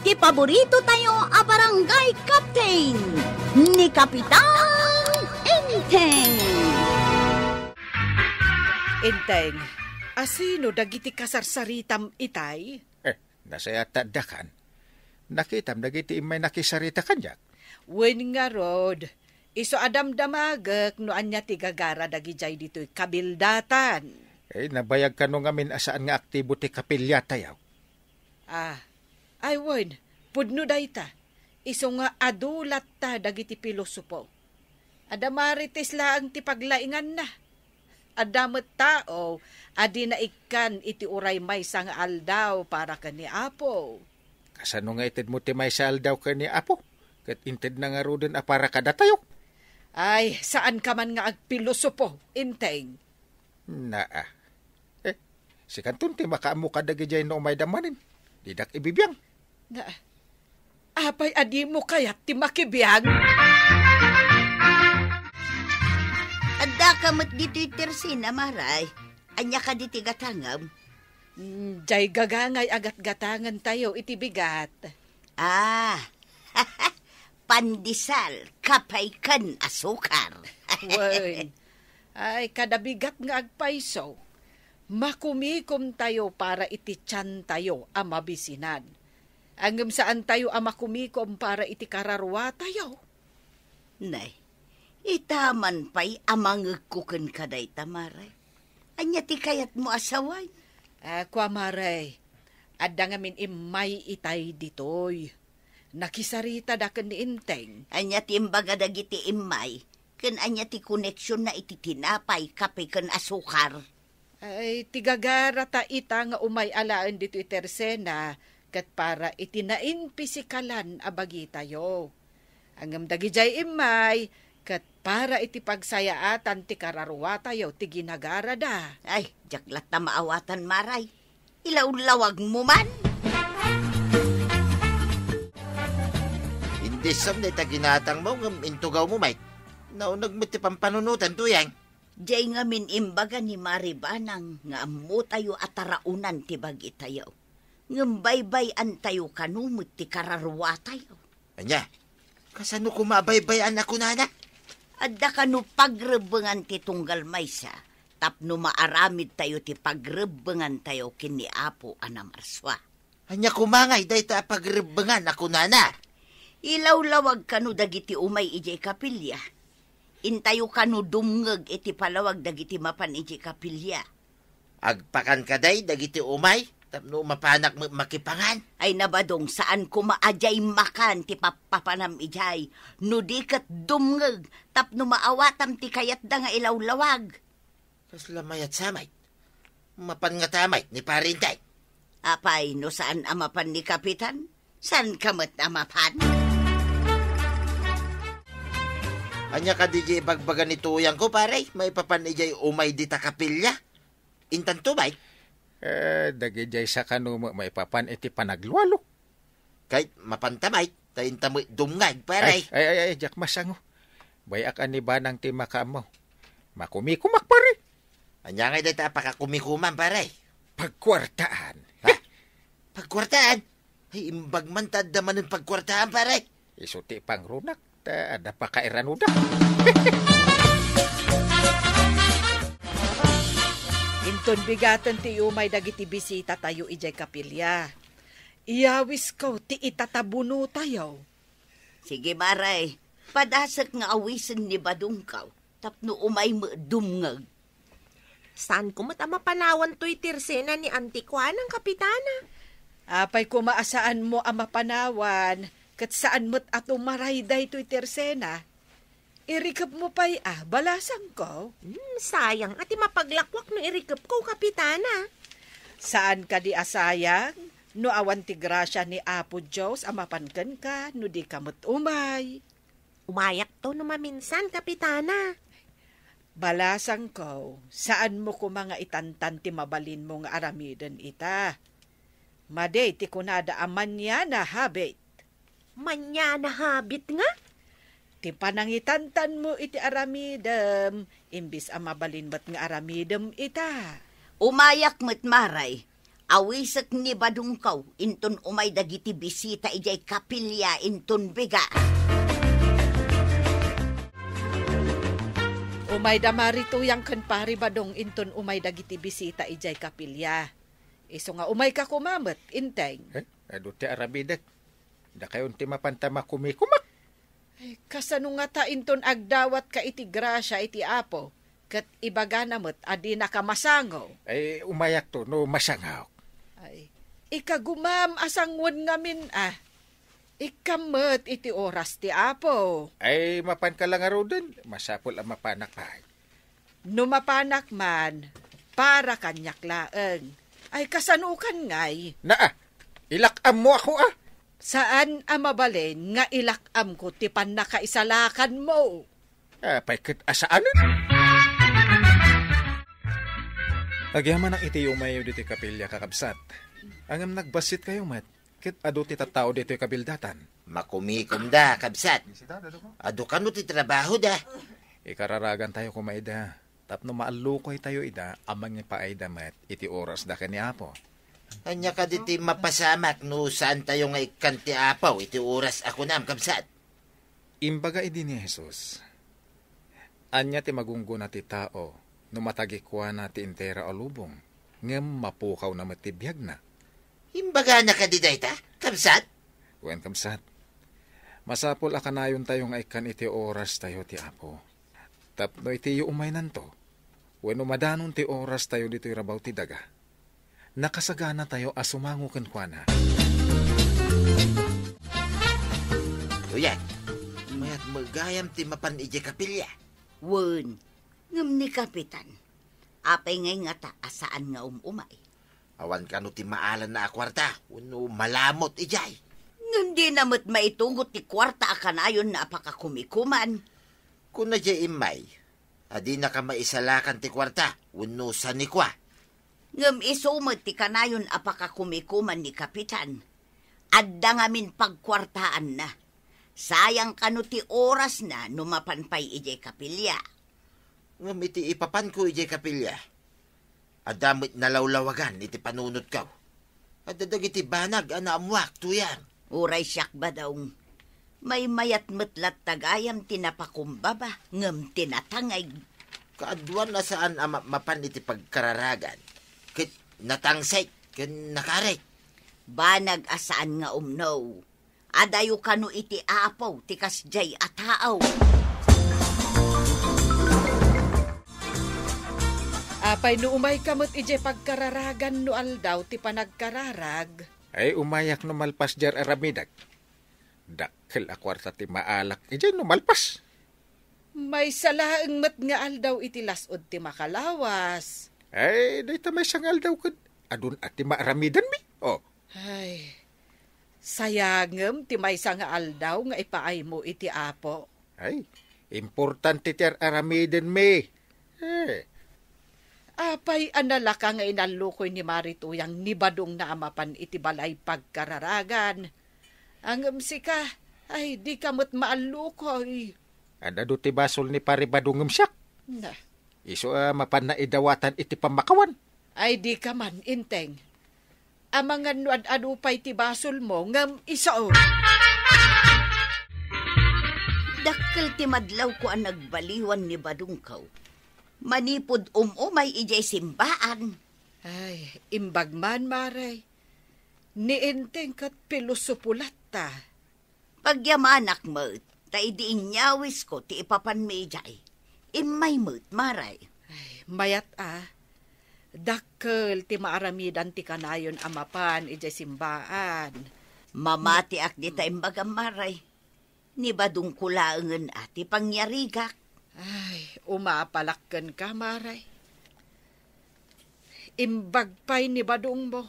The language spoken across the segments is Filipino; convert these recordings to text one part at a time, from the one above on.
ti paborito tayo a barangay captain ni Kapitan Enteng. Enteng, asino dagiti kasarsaritam itay? Nasaya tadakan. Nakitam dagiti imay nakisarita kanyak. Wen nga rod, iso adam damagak no anya ti gagara dagijay dito'y kabildatan. Nabayag ka no ngamin asaan nga aktibo ti kapilya tayaw. Ay wen, pudno dayta. Iso nga adulat ta dagiti pilosopo. Adamarites laang ti paglaingan na. Adamet tao, adi na ikan iti uray may sang aldaw para kani Apo. Kasano nga ited mo ti may sa aldaw kani Apo? Kat inted na nga rodin para kada tayo. Ay, saan ka man nga agpilosopo, Inteng? Si kanton ti makaamu kadagijay no may damanin. Didak ibibiyang. Apay adi mo kayat ti makibiyang? Adda ka mat dito'y Tersena, Maray. Anya ka diti gatangam. Jay gagangay agat gatangan tayo iti bigat. Pandisal, kapay kan asukar. Wen, ay kada bigat nga agpaiso. Makumikom tayo para iti tiyan tayo amabisinan. Anggam saan tayo makumikom para iti kararwa tayo. Nay, itaman pa'y amangagkukan ka day tamaray. Anya ti kayat mo asaway? Kwa maray, adda ngamin imay itay ditoy. Nakisarita da ken ni Inteng. Anya ti imbaga dagiti imay, ken anya ti koneksyon na iti tinapay kape ken asukar. Ay, tigagara ta ita nga umay alaan dito Tersena, kat para itinain pisikalan abagi tayo. Angam dagijay imay, kat para iti pagsayaatan ti kararwa tayo, ti ginagara da. Ay, jaklat na maawatan, Maray. Ilaw-lawag mo man. Hindi sam na itaginatang mo, intugaw mo, Mike. Naunag mo ti pampanunutan to yang. Diyay nga min imbaga ni Maribanang nga amu tayo ataraunan ti bagi tayo. Ngambay-bayan tayo kanumot ti kararwa tayo. Anya, kasano kumabaybayan ako nana? Adda kanu pagrebengan ti tunggal maysa, tapno maaramid tayo ti pagrebengan tayo kini Apo Anamarswa. Anya kumangay day ta pagrebengan ako nana. Ilaw-lawag kanu dagiti umay ijay kapilya. Intayo kanu dumngeg iti palawag dagiti mapan ijay kapilya. Agpakan ka day dagiti umay, tapno mapanak makipangan. Ay nabadong saan ko maajay makan ti papapanam ijay. No dikat dumngeg, tapno maawatam ti kayat da nga ilawlawag. Kasla mayat samay. Mapan nga tamay ni parintay. Apay, no saan amapan ni Kapitan? Saan kamat amapan? Anya ka di bagbagan ni tuyang ko, pare. May papanijay umay di takapilya. Intan to, Mike. Dagijay sa kanuma may papan iti panaglualo. Kahit mapantamay, tayin tamoy dumngag, pare. Ay, jak masango. Bayak ani ba ng ti makamo? Makumikumak, pare. Anya nga dito pakakumikuman, pare. Pagkwartaan. Ha? Pagkwartaan? Ay, imbag man tadaman ng pagkwartaan, pare. Isuti pang runak. Ada pa kairanuda. Inton bigatan ti umay dagiti bisita tayo ijay kapilya. Iyawis ko ti itatabuno tayo. Sige, Maray. Padasak nga awisan ni Badungkaw. Tapno umay mo dumngag. Saan ko matamapanawan to'y Tersena ni Antikwa ng Kapitana? Apay kumaasaan mo ang mapanawan, kat saan mo't ato marayday to'y Tersena. Irikap mo pa'y balasang ko. Sayang, ati mapaglakwak no irikap ko, Kapitana. Saan ka di asayang? No awan ti grasya ni Apo Diyos, amapankan ka, no di kamot umay. Umayak to no maminsan, Kapitana. Balasang ko, saan mo ko mga itantan ti mabalin mo nga aramiden ita? Maday ti kunada aman niya na habit. Manya na habit nga? Ti panangitantan mo iti aramidem, imbis ang mabalin ba't nga aramidem ita. Umayak mo't Maray. Awisak ni badungkaw, inton umay dagiti bisita ijay kapilya inton biga. Umay damari tuyang kan pari badong inton umay dagiti bisita ijay kapilya. Iso nga umay ka kumamet, inteng. Ado ti arabidak. Da kayon ti mapantama kumikumak. Ay, kasano nga ta inton agdawat ka iti grasya iti apo, kat ibaga namot adi nakamasangaw. Ay, umayak to, no masangaw. Ay, ikagumam asangwan ngamin Ikamet iti oras ti apo. Ay, mapan ka lang aro dun. Masapol ang mapanak pa. No mapanak man, para kanyak laeng. Ay, kasanukan ngay. Ilakam mo ako Saan amabalin nga ilakam ko ti pan nakaisalakan mo? Paikit asaanan. Agyaman ang iti umayo dito kapilya kakabsat. Angam nagbasit kayo, Mat. Kit ado ti tattao dito kabildatan. Makumikom da, kabsat. Ado ka no ti trabaho da. Ikararagan tayo kumaida. Tapno maalukoy tayo ida, amang niya paayda, Mat. Iti oras da ka ni Apo. Anya ka diti mapasamak no saan tayo nga ikanti apaw, iti oras ako nam, kabsat. Imbaga idi ni Jesus. Anya ti magunggo na ti tao, no matagikwa na ti intera o lubong, ngem mapukaw na matibiyag na. Imbaga na ka diday ta, kabsat? Wen kamsat. Masapol akanayon tayo nga ikan iti oras tayo ti Apo. Tapno iti umay nanto. Wen umadanon ti oras tayo dito irabaw ti daga. Nakasagana tayo asumango kenkwana. Uyan, mayat magayam ti mapan ije kapilya. Wen, ngam ni kapitan. Apay ngay nga ta asaan nga umay. Awan ka no ti maalan na akwarta, uno malamot ijay. Hindi namat maitungot ti kwarta akanayon na apakakumikuman. Kung na jay imay, adi na ka maisalakan ti kwarta, uno sanikwa. Ngam isumat ti kanayon apakakumikuman ni kapitan. Adda ngamin pagkwartaan na. Sayang kano ti oras na numapanpay ijay kapilya. Ngam iti ipapan ko ijay kapilya. Adamit nalawlawagan iti panunot kaw. Adadag iti banag anaamuak tuyan. Uray siyak ba daw? May mayat metlat tagayam tinapakumbaba ngam tinatangay. Kaadwan na saan mapan iti pagkararagan. Kit natangsay, ken nakarek. Banag asaan nga umno. Adayo kano iti apaw, tikas jay ataaw. Apay no umay kamot ije pagkararagan no aldaw ti panagkararag. Ay, umayak no malpas jar aramidag. Dakkel akwarta ti maalak, ije no malpas. May salaeng mat nga aldaw iti lasod ti makalawas. Ay, dahita may sangal daw kad. Adun at ti maaramidan mi. Ay, sayangem ti may nga aldaw nga ipaay mo iti apo. Ay, importante ti aramidan mi. Apay analaka nga inalukoy ni Marituyang nibadong na amapan iti balay pagkararagan. Ang sika, ay di kamot maalukoy. Adado ti basol ni paribadungem siyak. Na. Iso mapan na idawatan iti pamakawan. Ay di ka man, inteng. Amangan nuad-adupay ti basol mo ngam isao. Dakkel ti madlaw ko ang nagbaliwan ni Badungkaw. Manipod umay ijay simbaan. Ay, imbagman maray. Ni inteng kat pilusupulat ta. Pagyamanak mo, ta idiinyawis ko ti ipapan mi ijay. Imay mo't maray. Ay, mayat dakkel ti maaramidan ti kanayon amapan ijay simbaan. Mamati ak di ta imbagam maray. Ni badung kulaangan ati pangyarigak. Ay, umapalakkan ka maray. Imbagpay ni badung mo.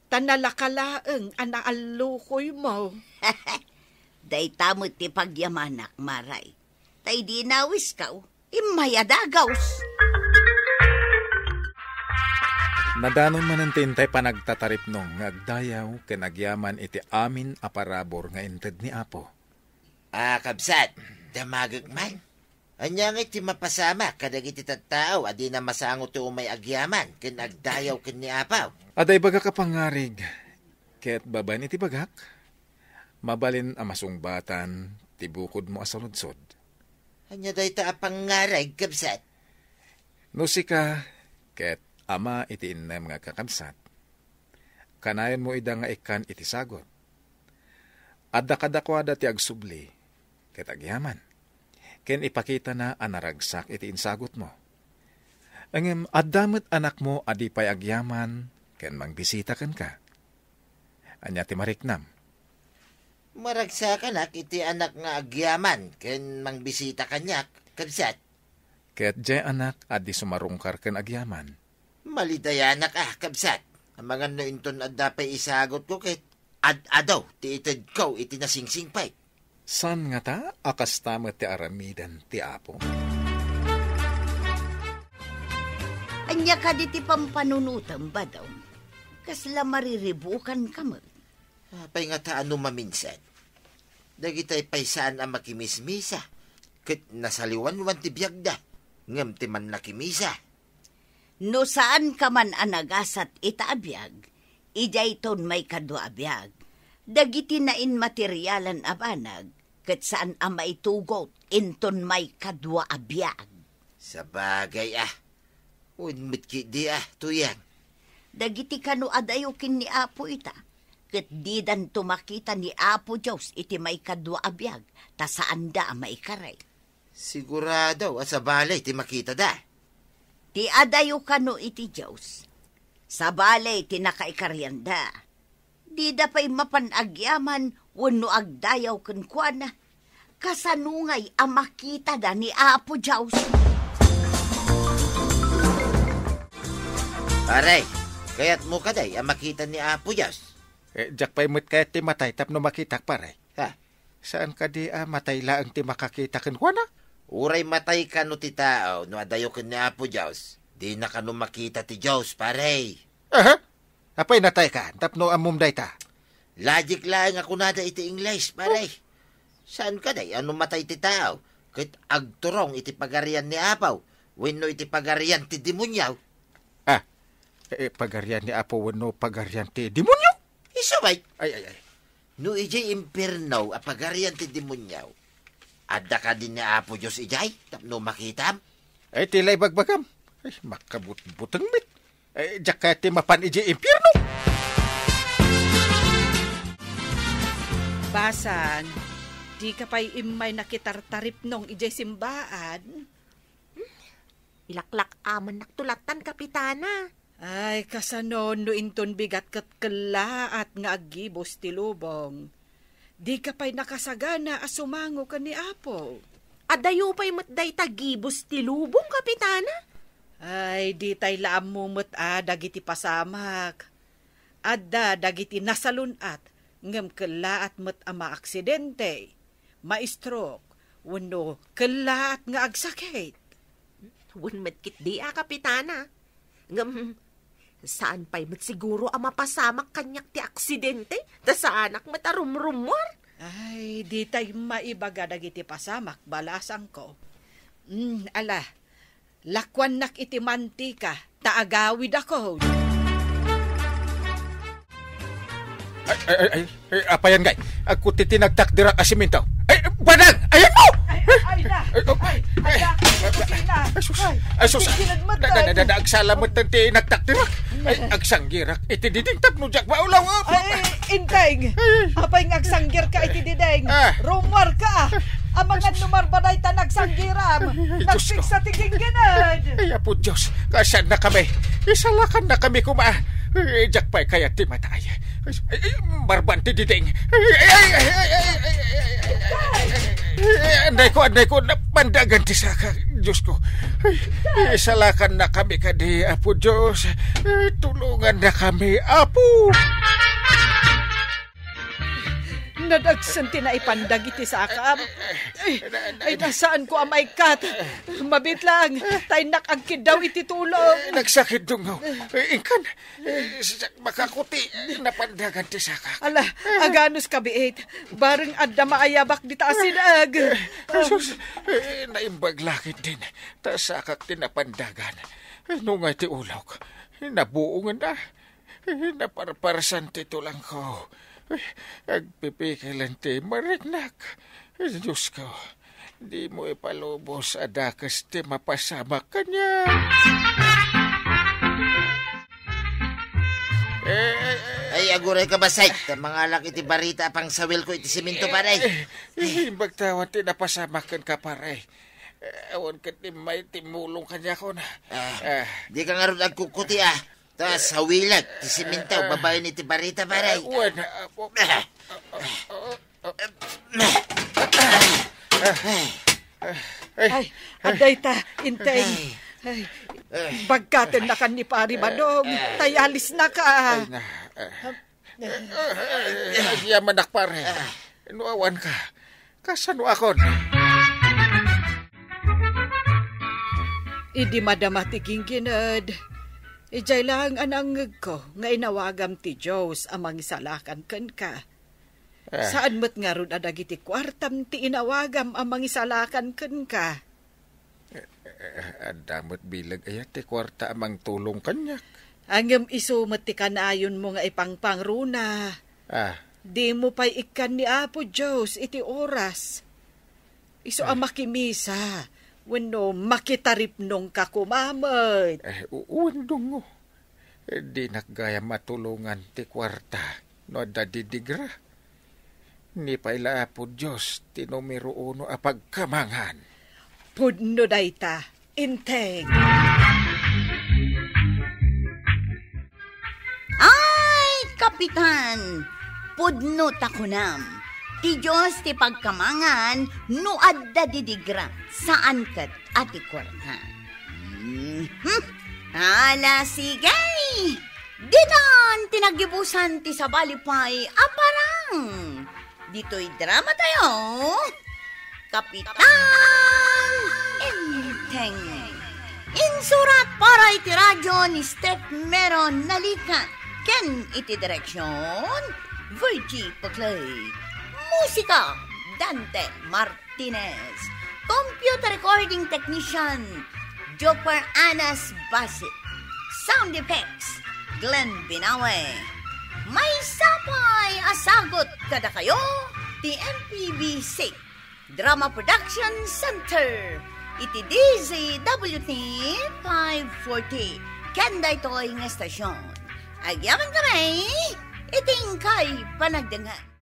Tanalakalaeng anaalukoy mo. Day tamot ti pagyamanak maray. Tay di nawis ka. Imayadagaws. Nadanon man ang tintay panagtatarip nung ngagdayaw kenagyaman iti amin aparabor nga inted ni Apo. Kabsat, damagag man. Anya nga iti mapasama kadag iti tattao adi na masangot ti umay agyaman ken agdayaw ken ni apaw. Aday baga ka pangarig, kaya't baban iti bagak, mabalin ang masungbatan, tibukod mo asaludsod. Anya day ta pangarag kabsat. Nusi ka, kaya't ama iti inna mga kakabsat. Kanayon mo ida nga ikan iti sagot. Adda kadakwada ti agsubli, kaya't agyaman. Ken ipakita na anaragsak iti insagot mo. Angem addamet anak mo adi pay agyaman ken mangbisita ken ka. Anya ti mariknam. Maragsakan iti anak nga agyaman ken mangbisita kanyak kabsat. Ket jay anak adi sumarungkar ken agyaman. Malidayanak kabsat. Ang mga no inton adda pay isagot ko ket ad-adaw ti ited ko iti nasingsing pay. San nga ta akas tama ti aramidan ti apo? Anya ka di ti pampanunutan ba daw? Kasla mariribukan ka mo. Apay nga ta ano maminsan. Dagitay paisaan ang makimismisa. Ket nasaliwan-wan ti biyagda. Ngem ti man nakimisa. No saan ka man anagasat itaabiyag, ijay ton may kaduabiyag. Dagiti nain materyalan abanag, ket saan ang maitugot, inton may kadwaabiyag. Sa bagay unmit ki di tuyang. Dagiti kanu adayukin ni Apo ita, ket di dan tumakita ni Apo Diyos iti may kadwaabiyag, ta saan da may karay. Sigurado sa balay ti makita da. Ti adayo kanu iti Diyos, sa balay ti nakaikaryanda. Di da pa'y mapanagyaman wano agdayaw ken kuana. Kasanungay ang makita da ni Apo Diyos. Paray, kaya't mo kaday ang makita ni Apo Diyos. Jak pa'y mo't kaya't ti matay tapno makitak paray. Ha? Saan ka di matay laang ti makakita ken kuana? Uray matay ka no ti tao no adayo ken ni Apo Diyos. Di na ka no makita ti Diyos, paray. Aha? Apay natay ka, tapno amumday ta. Logic lang ako nada iti English, paray. Saan ka day? Ano matay ti tao? Kahit agturong iti pagarian ni Apaw. Wenno iti pagarian ti demonyaw. Pagarian ni Apo wenno pagarian ti demonyo? Isabay. Ay. No ijay impiernaw a pagarian ti demonyaw. Adda ka din ni Apo Diyos ijay? Tapno makitam? Ay tilay bagbagam. Ay makabut-butang mit. Ay jak kaya ti mapan ijay impierno. Basan, di ka pa'y imay nakitartarip nung ijay simbaan. Ilaklak aman naktulatan, Kapitana. Ay, kasanon no inton bigat kat kalaat nga agibos ti lubong. Di ka pa'y nakasagana asumango ka ni Apo. Adayo pa'y matday tagibos ti lubong, Kapitana. Ay, di tay laam mumut dagiti pasamak. Adda dagiti nasalunat. Ngem kalaat met ama aksidente, ma-stroke, wano kalaat nga agsakit. Wunmet kit di Kapitana. Ngem, saan pa'y met siguro ama pasamak kanyak ti aksidente, ta saanak matarumrumor. Ay, di tay maibaga dagiti pasamak, balasang ko. Ala, lakwan nak iti mantika, taagawid ako. Ay, apayan gay. Ako titinagtak dira asimintaw. Ay, banag! Ayan mo! Ay, sus! Agsalamot ng tinagtak dira. Ay, agsanggirak. Iti diding tapno jak maulaw. Ay, inteng! Apay nga agsanggir ka iti dideng. Rumor ka! Amangan numarbaday ta nagsanggiram. Nagsik sa tiging ganad. Ay, Apo Diyos. Kasan na kami. Isalakan na kami kuma. Jak pa'y kaya ti matay. Barbanti diding. Anday ko na pandagan ti saka. Diyos ko. Isalakan na kami kadi, Apo Diyos. Tulungan na kami, Apo. Nadagsan tinaipandag iti sakam. Ay, nasaan ko amay kat? Mabit lang, tayo nakagkid daw iti tulong. Nagsakit dungaw. Ingkan, makakuti, napandagan ti sakak. Ala, aganos kabiit. Bareng adda maayabak di taasinag. Sus, naimbag lakit din. Ta sakak din napandagan. Nung nga ti ulok, nabuungan na. Naparparasan ti tulang ko. Agpipikilan ti marignak. Diyos ko, di mo ipalubos adakas ti mapasama kanya. Ay, aguray ka ba, Say? Mga laki iti barita pang sawil ko iti siminto, paray. Himbag tawat ti napasama kan ka, paray. Awan ka ti may timulong kanya ko na. Di ka nga rin agkukuti, Tas hawilag, ti siminto, babae ni ti barita, paray. Wana, Ay, aday ta, intay. Ay, bagkaten na kan ni Pari Badong. Tayalis na ka. Yaman ak, pare. Nuawan ka. Kasano akon? Idi madamatiging ginad. Ijay lang anangag ko, nga inawagam ti Diyos amang isalakan kan ka. Saan mo't nga ron adagiti kwartam ti inawagam amang isalakan kan ka? Adamot bilag ayat ti kwarta amang tulong kanyak. Angam isumat ti kanayon mo nga ipangpangruna. Di mo pa'y ikan ni Apo Diyos iti oras. Iso ang makimisa. Wano makitarip nung kakumamot. Uwandong mo. Di nakgaya matulungan ti kwarta no dadidigra. Ni paila po Diyos ti numero 1 apagkamangan. Pudno dayta, inteng. Ay, Kapitan! Pudno takunam. Ti Diyos ti pagkamangan no adda didigra saan kat ati kwarta. Ala sige! Dinan tinagibusan ti sabalipay aparang. Dito'y drama tayo. Kapitan Inteng. Insurat para iti radyo ni Steph Meron nalikat. Ken iti direksyon Virgie Paclay. Musika, Dante Martinez. Computer recording technician, Joper Anas Basit. Sound effects, Glenn Binawe. May sapay asagot kada kayo, TMPBC. Drama Production Center. Iti DZWT 540. Kanda ito'y ng estasyon. Agyaman kami, iting kay panagdangan.